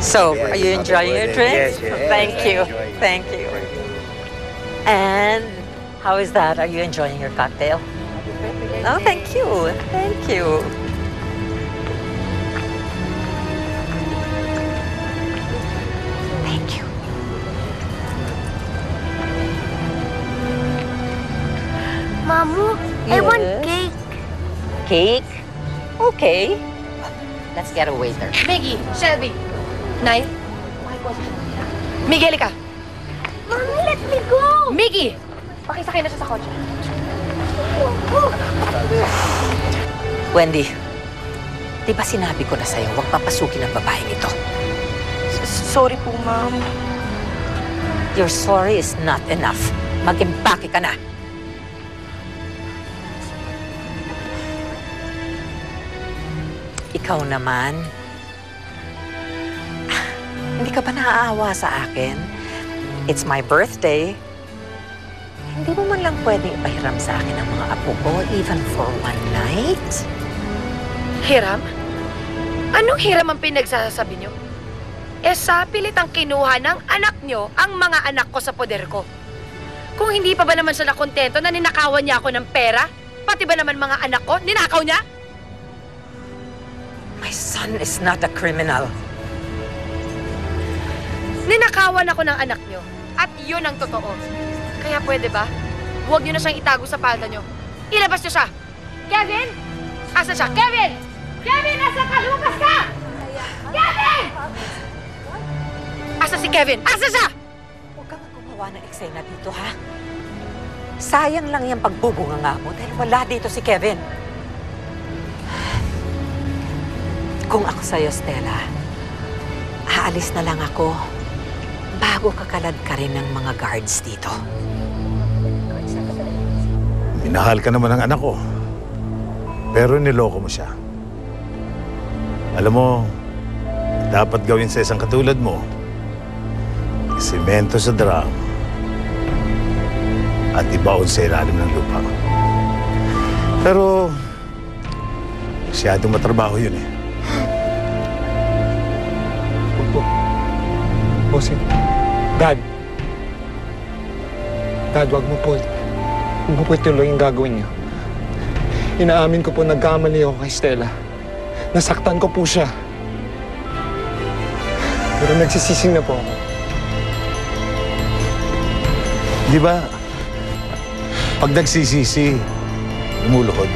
So, are you enjoying your drinks? Yes, yes. Thank you. Thank you. And how is that? Are you enjoying your cocktail? Oh, thank you. Thank you. Thank you. Mamu, I want Yes? cake. Cake? Okay. Let's get a waiter. Miggy, Shelby, Nay, Miggy, ka. Mommy, let me go. Miggy! Pakisakay na siya sa kotse. Wendy, di ba sinabi ko na sa'yo, huwag papasukin ang babaeng ito? Sorry po, ma'am. Your sorry is not enough. Mag-impake ka na. Ikaw naman, hindi ka ba naaawa sa akin? It's my birthday. Hindi mo man lang pwedeng ipahiram sa akin ang mga apo ko, even for one night? Hiram? Anong hiram ang pinagsasabi niyo? Sa pilit ang kinuha ng anak niyo ang mga anak ko sa poder ko. Kung hindi pa ba naman siya nakontento na ninakawan niya ako ng pera, pati ba naman mga anak ko, ninakaw niya? My son is not a criminal. Ninakawan ako ng anak niyo. At yun ang totoo. Kaya pwede ba? Huwag niyo na siyang itago sa palda niyo. Ilabas niyo siya. Kevin! Asa siya? Kevin! Kevin! Asa ka? Lumabas ka! Kevin! Asa si Kevin? Asa siya? Huwag kang gumawa ng eksena dito, ha? Sayang lang yung pagbubunga nga mo dahil wala dito si Kevin. Kung ako sa'yo, Stella, aalis na lang ako bago kakalad ka rin ng mga guards dito. Minahal ka naman ng anak ko. Pero niloko mo siya. Alam mo, dapat gawin sa isang katulad mo, isemento sa drum at ibaon sa ilalim ng lupa. Pero, masyadong matrabaho yun eh. Bossing, Dad, wag mo po ituloy yung gagawin niyo. Inaamin ko po nagkamali ako kay Stella. Nasaktan ko po siya. Pero nagsisising na po ako. Di ba, pag nagsisisi, lumuluhod.